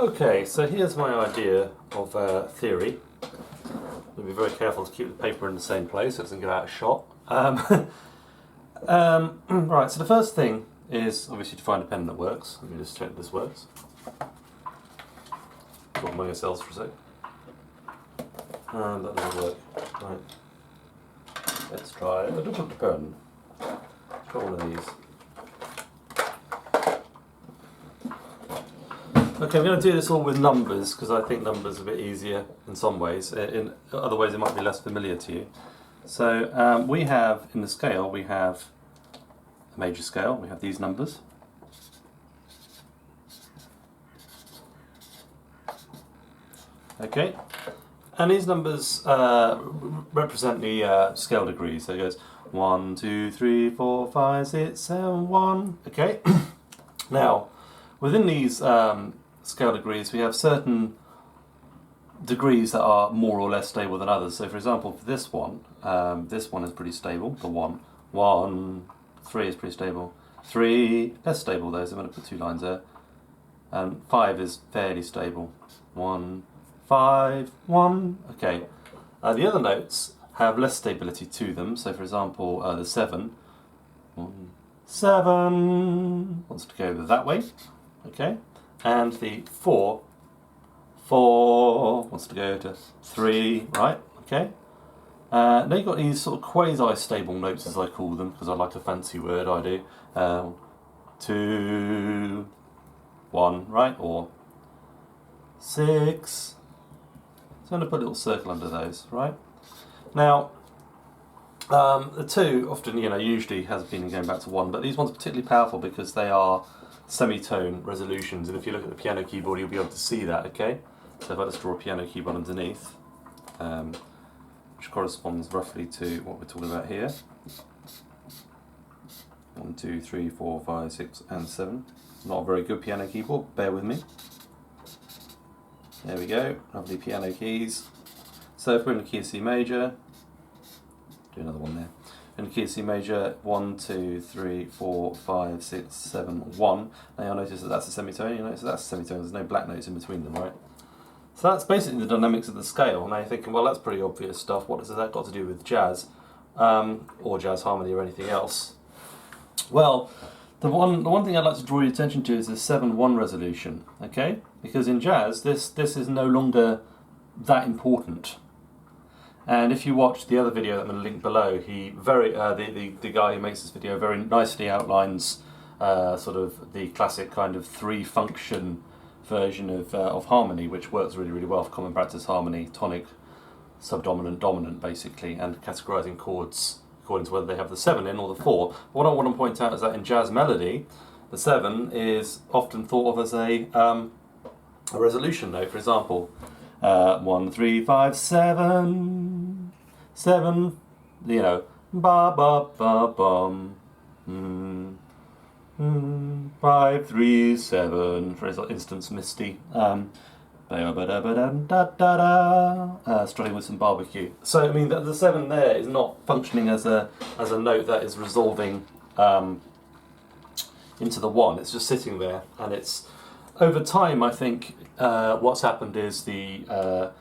Okay, so here's my idea of theory. We'll be very careful to keep the paper in the same place so it doesn't go out of shot. Right, so the first thing is obviously to find a pen that works. Let me just check this works. Talk among yourselves for a sec. And that doesn't work. Right. Let's try a different pen. Try one of these. Okay, I'm going to do this all with numbers because I think numbers are a bit easier in some ways. In other ways it might be less familiar to you. So we have, in the scale, we have a major scale, we have these numbers. Okay, and these numbers represent the scale degrees. So it goes 1, 2, 3, 4, 5, 6, 7, 1. Okay, now within these scale degrees we have certain degrees that are more or less stable than others. So for example, for this one is pretty stable, the 1. 1, 3 is pretty stable. 3, less stable though, so I'm going to put 2 lines there. And 5 is fairly stable. 1, 5, 1. Okay. The other notes have less stability to them. So for example, the 7. 1, 7 wants to go that way. Okay. And the 4 wants to go to 3, right? Okay. Now you've got these sort of quasi-stable notes, as I call them, because I like a fancy word, I do. 2, 1, right? Or 6. So I'm going to put a little circle under those, right? Now, the 2 often, usually has been going back to 1, but these ones are particularly powerful because they are semitone resolutions, and if you look at the piano keyboard you'll be able to see that, okay? So if I just draw a piano keyboard underneath, which corresponds roughly to what we're talking about here. 1, 2, 3, 4, 5, 6 and 7. Not a very good piano keyboard, bear with me. There we go, lovely piano keys. So if we're in the key of C major, do another one there. In the key of C major, 1, 2, 3, 4, 5, 6, 7, 1. Now you'll notice that that's a semitone. You'll notice that that's a semitone. There's no black notes in between them, right? So that's basically the dynamics of the scale. Now you're thinking, well, that's pretty obvious stuff. What has that got to do with jazz, or jazz harmony, or anything else? Well, the one thing I'd like to draw your attention to is the 7/1 resolution. Okay, because in jazz, this is no longer that important. And if you watch the other video that I'm going to link below, he the guy who makes this video very nicely outlines sort of the classic kind of 3-function version of harmony, which works really, really well for common practice harmony, tonic, sub-dominant, dominant basically, and categorizing chords according to whether they have the 7 in or the 4. But what I want to point out is that in jazz melody, the 7 is often thought of as a resolution note. For example, 1, 3, 5, 7, 7, ba ba ba bum, 5, 3, 7, for instance, Misty, struggling with some barbecue. So I mean, the 7 there is not functioning as a note that is resolving into the 1. It's just sitting there, and it's over time. I think what's happened is the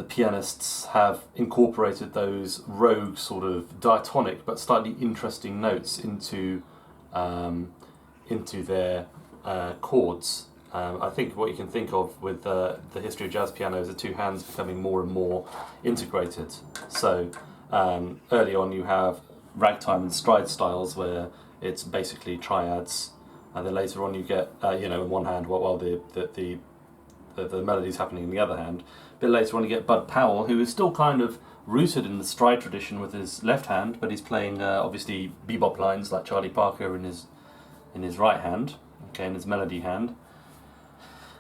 pianists have incorporated those rogue sort of diatonic but slightly interesting notes into their chords. I think what you can think of with the history of jazz piano is the 2 hands becoming more and more integrated. So early on you have ragtime and stride styles where it's basically triads, and then later on you get in one hand while the melody's happening in the other hand. A bit later on you get Bud Powell, who is still kind of rooted in the stride tradition with his left hand, but he's playing obviously bebop lines like Charlie Parker in his right hand, okay, in his melody hand.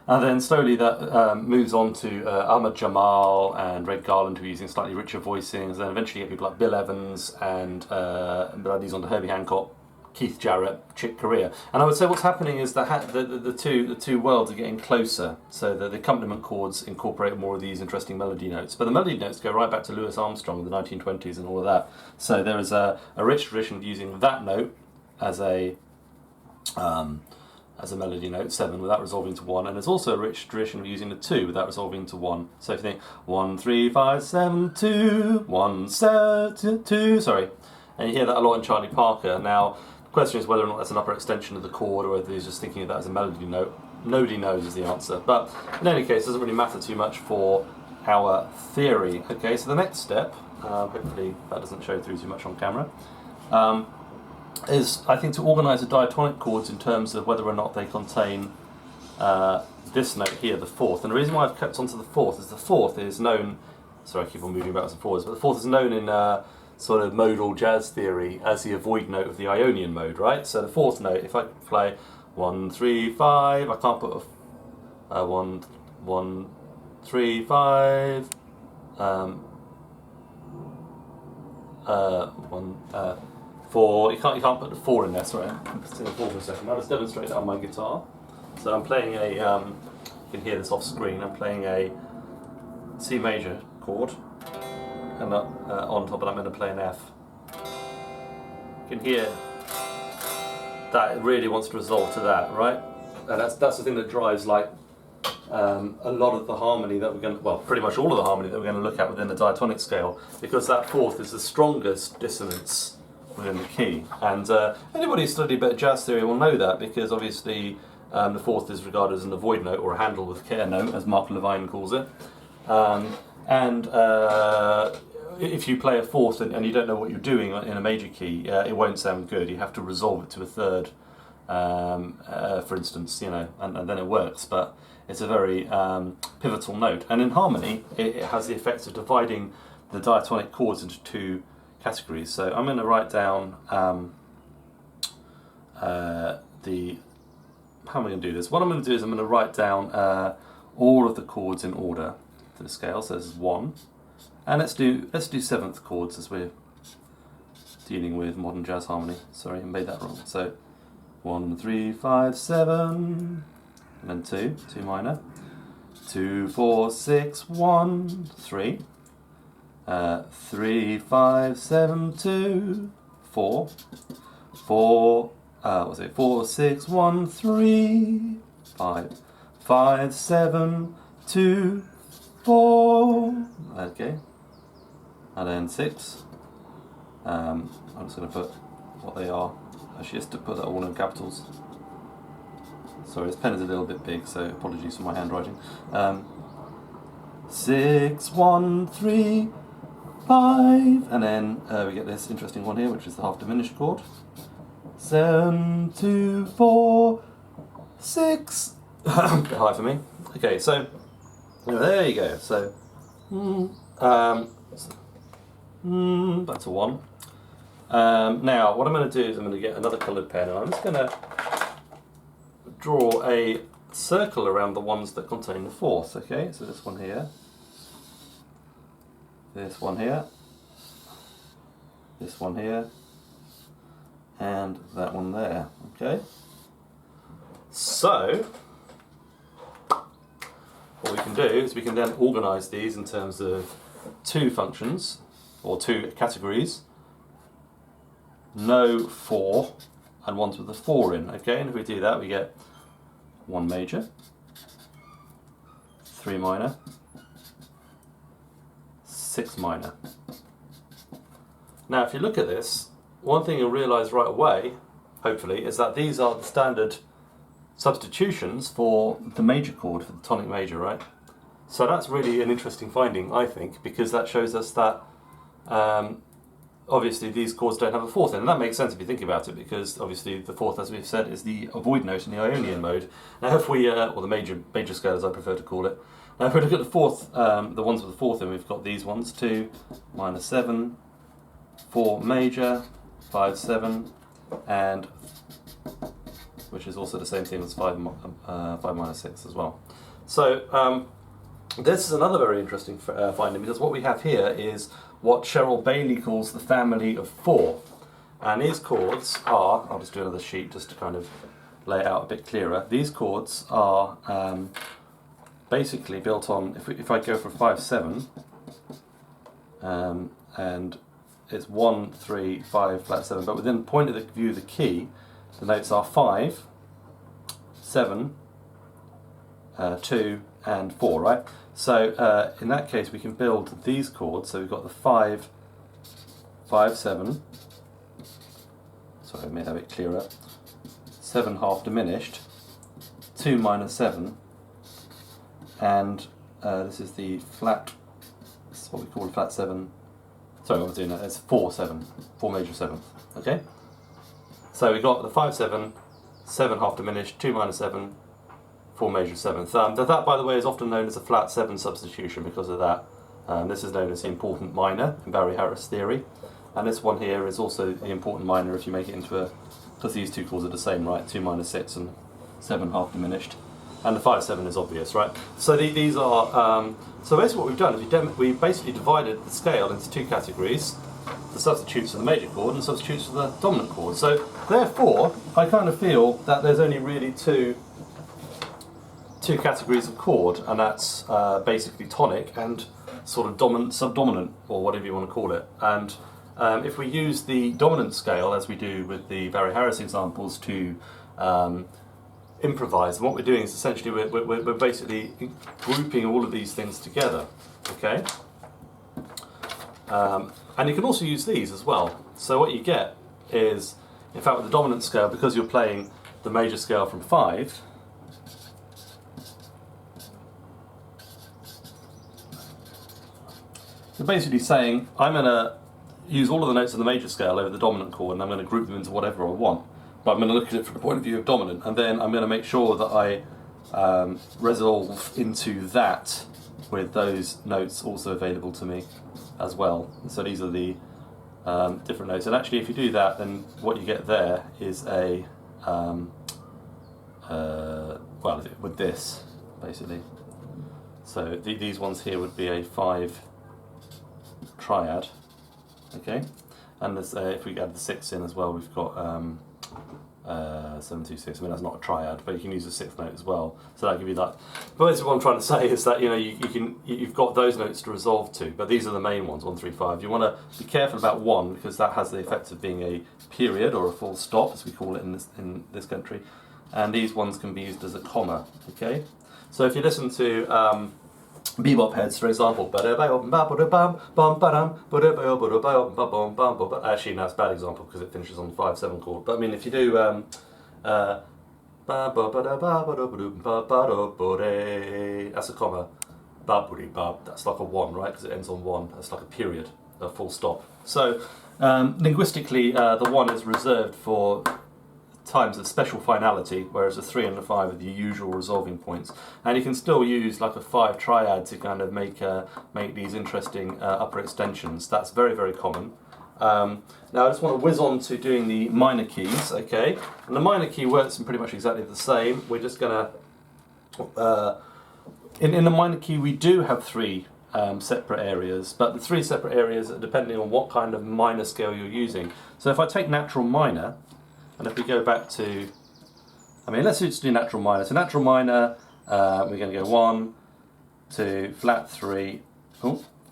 And then slowly that moves on to Ahmad Jamal and Red Garland, who are using slightly richer voicings. Then eventually you get people like Bill Evans and these on to Herbie Hancock, Keith Jarrett, Chick Corea. And I would say what's happening is the two worlds are getting closer. So the accompaniment chords incorporate more of these interesting melody notes. But the melody notes go right back to Louis Armstrong in the 1920s and all of that. So there is a rich tradition of using that note as a as a melody note, 7 without resolving to 1, and there's also a rich tradition of using the 2 without resolving to 1. So if you think 1, 3, 5, 7, 2, 1, 7, 2, sorry, and you hear that a lot in Charlie Parker. Now the question is whether or not that's an upper extension of the chord or whether he's just thinking of that as a melody note. Nobody knows is the answer, but in any case it doesn't really matter too much for our theory. Okay, so the next step, hopefully that doesn't show through too much on camera, is, I think, to organise the diatonic chords in terms of whether or not they contain this note here, the fourth. And the reason why I've kept onto the fourth is the fourth is known, sorry I keep on moving backwards and forwards, but the fourth is known in sort of modal jazz theory as the avoid note of the Ionian mode, right? So the fourth note, if I play 1, 3, 5, I can't put a 1, 1, 3, 5, 4, you can't put the 4 in there, sorry, I'm just singing 4 for a second. I'll just demonstrate that on my guitar. So I'm playing a, you can hear this off screen, I'm playing a C major chord, and on top of that I'm going to play an F. You can hear that it really wants to resolve to that, right? And that's the thing that drives like a lot of the harmony that we're going to, well, pretty much all of the harmony that we're going to look at within the diatonic scale, because that fourth is the strongest dissonance within the key. And anybody who's studied a bit of jazz theory will know that, because obviously the fourth is regarded as an avoid note, or a handle with care note, as Mark Levine calls it. If you play a fourth and you don't know what you're doing in a major key, it won't sound good. You have to resolve it to a third, for instance, you know, and then it works. But it's a very pivotal note. And in harmony, it has the effect of dividing the diatonic chords into 2 categories. So I'm going to write down how am I going to do this? What I'm going to do is I'm going to write down all of the chords in order to the scale. So this is 1, and let's do 7th chords as we're dealing with modern jazz harmony. Sorry, I made that wrong. So 1, 3, 5, 7, and then 2 minor, 2, 4, 6, 1, 3. 3, 5, 7, 2, 4, 4, 4, 6, 1, 3, 5, 5, 7, 2, 4, okay, and then 6, I'm just going to put what they are, actually just to put that all in capitals. Sorry, this pen is a little bit big, so apologies for my handwriting. 6, 1, 3, 5, and then we get this interesting one here, which is the half diminished chord. 7, 2, 4, 6. A bit high for me. Okay, so there you go. So that's a 1. Now what I'm going to do is I'm going to get another coloured pen, and I'm just going to draw a circle around the ones that contain the fourth. Okay, so this one here. This one here, this one here, and that one there, okay? So, what we can do is we can then organise these in terms of 2 functions, or 2 categories, no 4, and ones with a 4 in, okay? And if we do that, we get 1 major, 3 minor, 6 minor. Now if you look at this, one thing you'll realise right away, hopefully, is that these are the standard substitutions for the major chord, for the tonic major, right? So that's really an interesting finding, I think, because that shows us that obviously these chords don't have a fourth in, and that makes sense if you think about it, because obviously the fourth, as we've said, is the avoid note in the Ionian mode. Now if we, or the major scale as I prefer to call it. Now if we look at the fourth, the ones with the fourth in, we've got these ones, 2, minor 7, 4 major, 5, 7, and which is also the same thing as 5 minor 6 as well. So this is another very interesting finding, because what we have here is what Cheryl Bailey calls the family of 4. And these chords are, I'll just do another sheet just to kind of lay it out a bit clearer. These chords are basically built on, if I go for 5, 7, and it's 1, 3, 5, flat 7, but within point of the view of the key, the notes are 5, 7, 2 and 4, right? So in that case we can build these chords. So we've got the 5, 5, 7, sorry I made that a bit clearer, 7 half diminished, 2 minor 7, and this is the flat, this is what we call a flat 7, sorry what I'm doing that, it's 4, 7, 4 major 7, okay? So we've got the 5, 7, 7 half diminished, 2 minor 7, 4 major 7th. That, by the way, is often known as a flat 7 substitution because of that. This is known as the important minor in Barry Harris theory. And this one here is also the important minor if you make it into a, because these two chords are the same, right? 2 minor 6 and 7 half diminished. And the 5, 7 is obvious, right? So these are, so basically what we've done is we've basically divided the scale into two categories. The substitutes for the major chord and substitutes for the dominant chord. So therefore, I kind of feel that there's only really two categories of chord, and that's basically tonic and sort of dominant, sub-dominant, or whatever you want to call it. And if we use the dominant scale, as we do with the Barry Harris examples, to improvise, and what we're doing is essentially we're basically grouping all of these things together, okay? And you can also use these as well. So what you get is, in fact, with the dominant scale, because you're playing the major scale from 5, you're basically saying, I'm going to use all of the notes of the major scale over the dominant chord, and I'm going to group them into whatever I want. But I'm going to look at it from the point of view of dominant, and then I'm going to make sure that I resolve into that with those notes also available to me as well. So these are the different notes. And actually, if you do that, then what you get there is a, well, with this, basically. So these ones here would be a 5 triad, okay? And there's, if we add the 6 in as well, we've got 7, 2, 6. I mean, that's not a triad, but you can use the 6th note as well. So that'll give you that. But basically what I'm trying to say is that, you know, you've got those notes to resolve to, but these are the main ones, 1, 3, 5. You want to be careful about 1, because that has the effect of being a period, or a full stop, as we call it in this country. And these ones can be used as a comma, okay? So if you listen to bebop heads, for example, actually no, it's a bad example because it finishes on the 5/7 chord. But I mean, if you do that's a comma, that's like a 1, right? Because it ends on 1. That's like a period, a full stop. So linguistically, the 1 is reserved for times of special finality, whereas the 3 and the 5 are the usual resolving points. And you can still use like a 5 triad to kind of make these interesting upper extensions. That's very, very common. Now I just want to whiz on to doing the minor keys, okay? And the minor key works in pretty much exactly the same. We're just going to, in the minor key we do have 3 separate areas, but the 3 separate areas are depending on what kind of minor scale you're using. So if I take natural minor, and if we go back to, I mean, let's just do natural minor. So natural minor, we're going to go 1, 2, flat 3,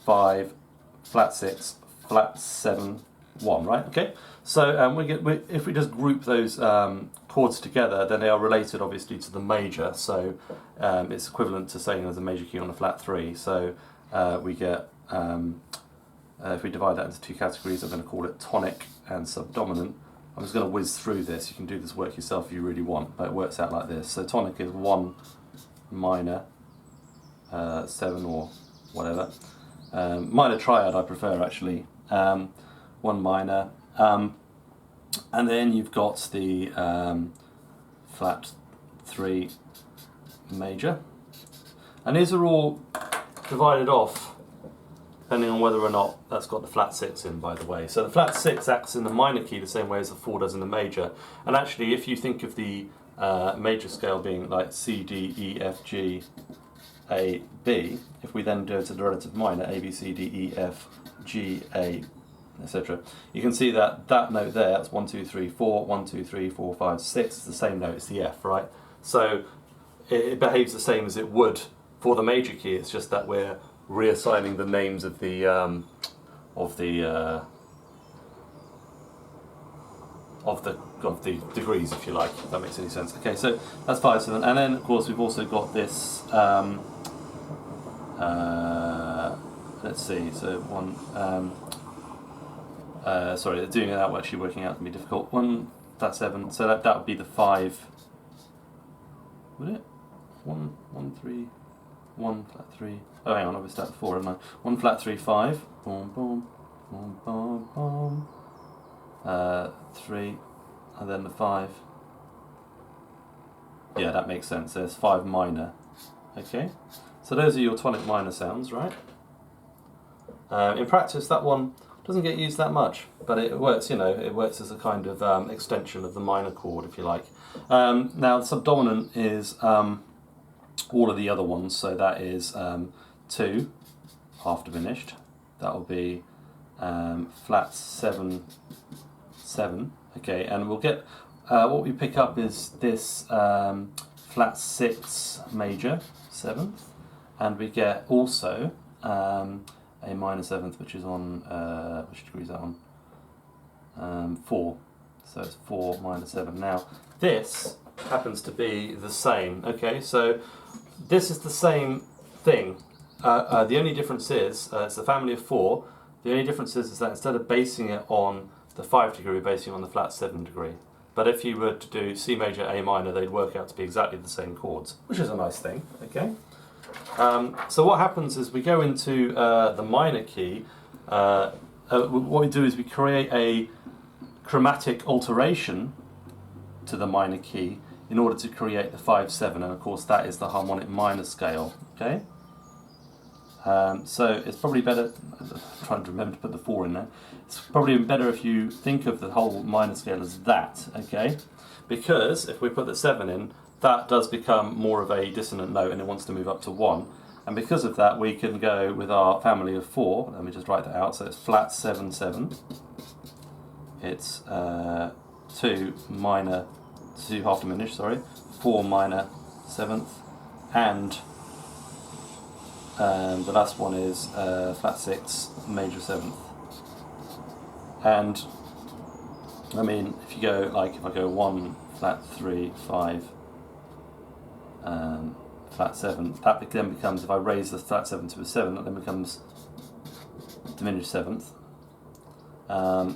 5, flat 6, flat 7, 1, right? Okay. So if we just group those chords together, then they are related, obviously, to the major. So it's equivalent to saying there's a major key on a flat 3. So we get, if we divide that into 2 categories, I'm going to call it tonic and sub-dominant. I'm just going to whiz through this. You can do this work yourself if you really want, but it works out like this. So tonic is 1 minor, 7 or whatever. Minor triad I prefer, actually. 1 minor. And then you've got the flat 3 major. And these are all divided off depending on whether or not that's got the flat 6 in, by the way. So the flat 6 acts in the minor key the same way as the 4 does in the major. And actually, if you think of the major scale being like C, D, E, F, G, A, B, if we then go to the relative minor, A, B, C, D, E, F, G, A, etc., you can see that that note there, that's 1, 2, 3, 4, 1, 2, 3, 4, 5, 6, it's the same note, it's the F, right? So it behaves the same as it would for the major key, it's just that we're reassigning the names of the of the degrees, if you like, if that makes any sense. Okay, so that's 5, 7, and then of course we've also got this. Let's see. So one. Sorry, doing it out actually working out can be difficult. 1 flat 7. So that would be the 5. Would it? 1 1 3 1 flat 3. Oh, hang on, I've started 4, haven't I? 1 flat 3 5. Boom boom boom boom boom. 3, and then the 5. Yeah, that makes sense. There's 5 minor. Okay, so those are your tonic minor sounds, right? In practice, that one doesn't get used that much, but it works. You know, it works as a kind of extension of the minor chord, if you like. Now, the subdominant is all of the other ones. So that is 2, half diminished. That will be flat 7, 7. Okay, and we'll get what we pick up is this flat 6 major 7th, and we get also a minor 7th, which is on which degree is that on? 4. So it's 4 minor 7. Now this happens to be the same. Okay, so this is the same thing. The only difference is it's a family of 4. The only difference is that instead of basing it on the 5 degree, we're basing it on the flat 7 degree. But if you were to do C major, A minor, they'd work out to be exactly the same chords, which is a nice thing. Okay. So what happens is we go into the minor key. What we do is we create a chromatic alteration to the minor key in order to create the 5/7, and of course that is the harmonic minor scale. Okay. So it's probably better. I'm trying to remember to put the 4 in there. It's probably better if you think of the whole minor scale as that. Okay, because if we put the 7 in, that does become more of a dissonant note, and it wants to move up to 1. And because of that, we can go with our family of 4. Let me just write that out. So it's flat 7 7. It's 2 minor, 2 half diminished. Sorry, 4 minor 7th, and the last one is flat 6 major 7th. And I mean, if you go like, if I go 1 flat 3 5 flat 7, that then becomes, if I raise the flat 7 to a 7, that then becomes diminished 7th.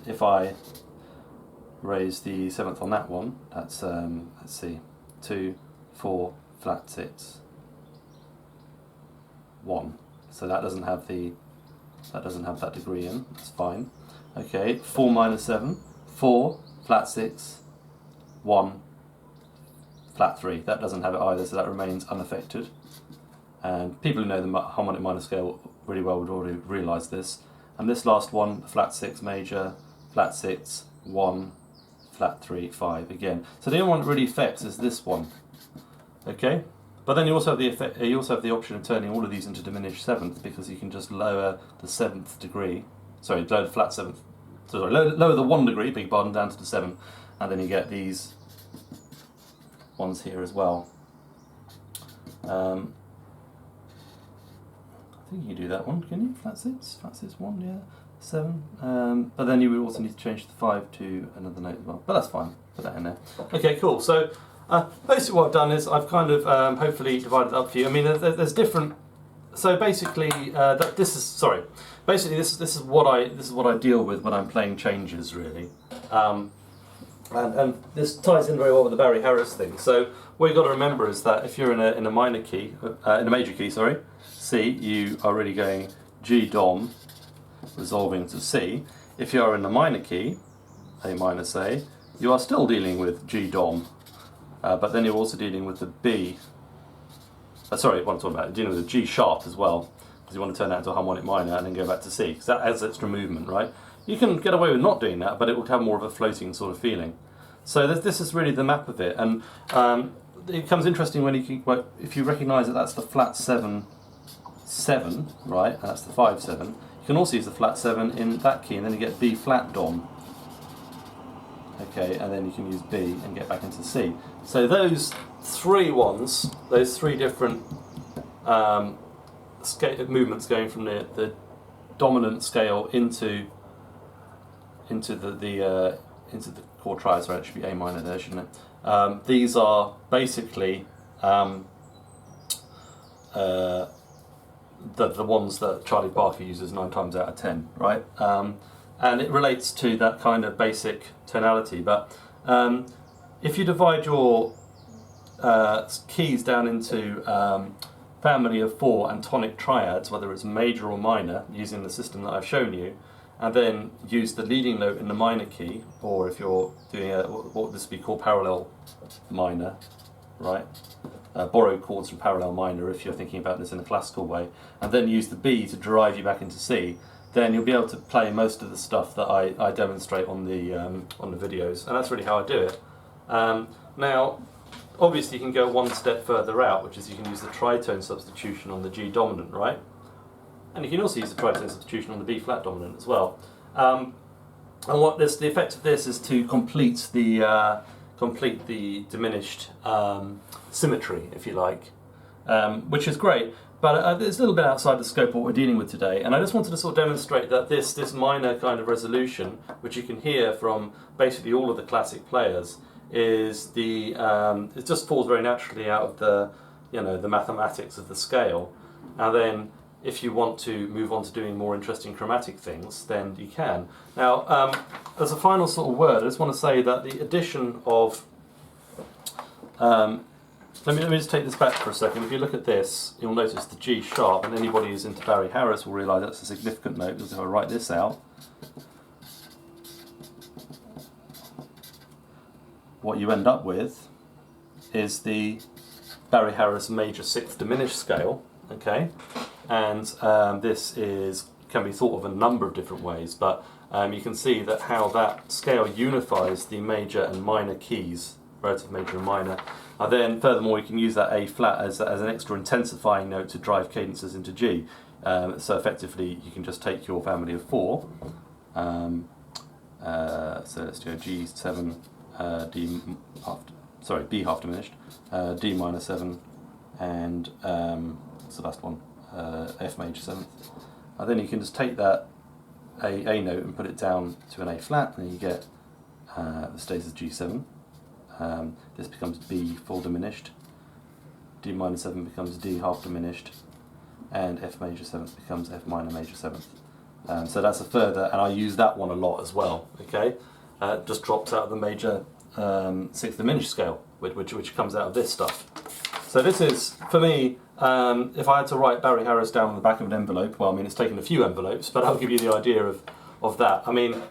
If I raise the 7th on that one, that's let's see, 2 4 flat 6 1. So that doesn't have that degree in. That's fine. Okay, 4 minor 7, 4 flat 6 1 flat 3. That doesn't have it either, so that remains unaffected. And people who know the harmonic minor scale really well would already realise this. And this last one, flat 6 major, flat 6 1 flat 3 5 again. So the only one that really affects is this one. Okay. But then you also have the option of turning all of these into diminished 7th, because you can just lower the 7th degree. Sorry, lower the flat 7th. Sorry, lower the 1 degree, beg your pardon, down to the 7, and then you get these ones here as well. I think you can do that one, can you? Flat 6, 1, yeah, 7. But then you would also need to change the 5 to another note as well. But that's fine. Put that in there. Okay, cool. So. Basically what I've done is I've kind of hopefully divided it up for you. I mean, there's different. So basically, this is what I deal with when I'm playing changes, really, and this ties in very well with the Barry Harris thing. So what you've got to remember is that if you're in a minor key, in a major key, sorry, C, you are really going G Dom, resolving to C. If you are in the minor key, A minor, say, you are still dealing with G Dom. But then you're also dealing with the B. Sorry, what I'm talking about, dealing with the G sharp as well, because you want to turn that into a harmonic minor and then go back to C, because that adds extra movement, right? You can get away with not doing that, but it will have more of a floating sort of feeling. So this is really the map of it, and it becomes interesting when if you recognise that that's the flat 7 7, right? And that's the 5 7. You can also use the flat 7 in that key, and then you get B flat Dom. Okay, and then you can use B and get back into C. So those 3 ones, those 3 different movements going from the dominant scale into the chord triads, so it should be A minor there, shouldn't it? These are basically the ones that Charlie Parker uses 9 times out of 10, right? And it relates to that kind of basic tonality. But if you divide your keys down into family of 4 and tonic triads, whether it's major or minor, using the system that I've shown you, and then use the leading note in the minor key, or if you're doing what this would be called parallel minor, right? Borrow chords from parallel minor if you're thinking about this in a classical way, and then use the B to drive you back into C, then you'll be able to play most of the stuff that I demonstrate on the videos, and that's really how I do it. Now, obviously you can go one step further out, which is you can use the tritone substitution on the G dominant, right? And you can also use the tritone substitution on the B flat dominant as well. And the effect of this is to complete the diminished symmetry, if you like, which is great. But it's a little bit outside the scope of what we're dealing with today, and I just wanted to sort of demonstrate that this minor kind of resolution, which you can hear from basically all of the classic players, is it just falls very naturally out of the the mathematics of the scale. And then if you want to move on to doing more interesting chromatic things, then you can. Now, as a final sort of word, I just want to say that the addition of let me just take this back for a second. If you look at this, you'll notice the G sharp, and anybody who's into Barry Harris will realise that's a significant note, because if I write this out, what you end up with is the Barry Harris major 6th diminished scale, okay? And this can be thought of a number of different ways, but you can see that how that scale unifies the major and minor keys, relative major and minor. And then furthermore you can use that A flat as an extra intensifying note to drive cadences into G. So effectively you can just take your family of 4, so let's do a G7, B half diminished, D minor 7, and what's the last one? F major 7th. And then you can just take that A note and put it down to an A flat, and you get this stays as G7. This becomes B full diminished, D minor 7 becomes D half diminished, and F major 7th becomes F minor major 7th. So that's a further, and I use that one a lot as well, okay? Just drops out of the major 6th diminished scale, which comes out of this stuff. So this is, for me, if I had to write Barry Harris down on the back of an envelope, well, I mean, it's taken a few envelopes, but I'll give you the idea of that. I mean,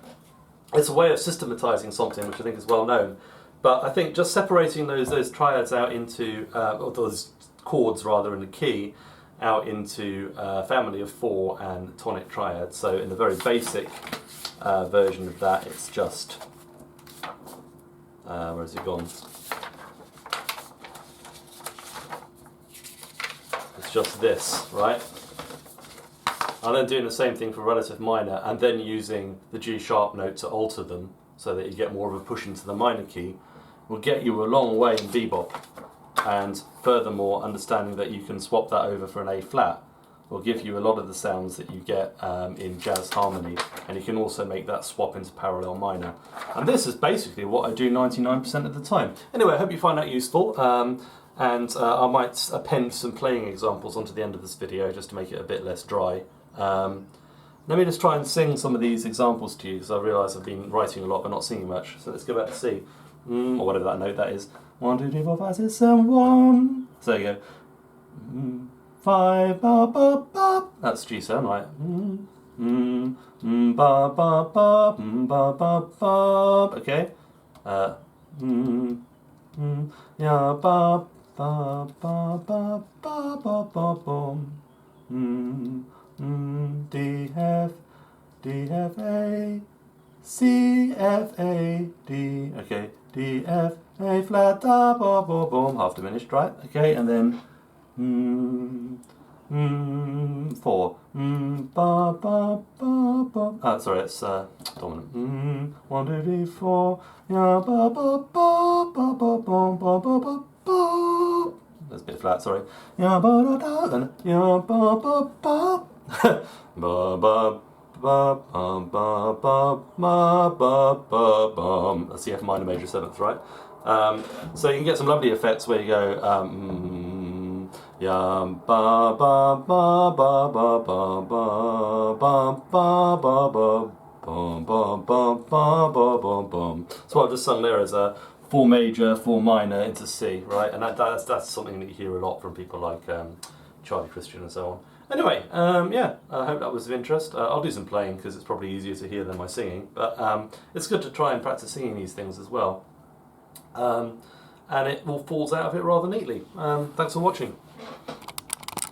it's a way of systematizing something which I think is well known. But I think just separating those triads out into, or those chords rather in the key, out into family of 4 and tonic triads. So in the very basic version of that, it's just, where has it gone? It's just this, right? I'm then doing the same thing for relative minor, and then using the G sharp note to alter them so that you get more of a push into the minor key, will get you a long way in bebop. And furthermore, understanding that you can swap that over for an A flat will give you a lot of the sounds that you get in jazz harmony, and you can also make that swap into parallel minor. And this is basically what I do 99% of the time. Anyway, I hope you find that useful, and I might append some playing examples onto the end of this video just to make it a bit less dry. Let me just try and sing some of these examples to you, because I realise I've been writing a lot but not singing much. So let's go back to C, or whatever that note that is. 1, 2, 3, 4, 5, 6, 7, 1. So there you go. 5, ba, ba, ba. That's G7, right? Ba, ba, ba, ba, ba, ba. Okay. Ya, ba, ba, ba, ba, ba, ba, ba, boom. D, F, D, F, A, C, F, A, D. Okay. D, F, A flat, da, ba, ba, boom. Half diminished, right? Okay, and then 4. Ba, ba, ba, ba. Sorry, it's dominant. 1, 2, 3, 4. Ya, ba, ba, ba, ba, ba, boom, ba, ba, ba, ba. That's a bit flat, sorry. Ya, ba, da, da, then ya, ba, ba, ba. Ba, ba, ba bum ba ba ma ba ba bum. That's the F minor major seventh, right? So you can get some lovely effects where you go yum ba ba ba ba ba ba ba ba ba ba ba bum bum bum bum bum bum bum. So what I've just sung there is a 4 major, 4 minor into C, right? And that's something that you hear a lot from people like Charlie Christian and so on. Anyway, yeah, I hope that was of interest. I'll do some playing because it's probably easier to hear than my singing, but it's good to try and practice singing these things as well. And it all falls out of it rather neatly. Thanks for watching.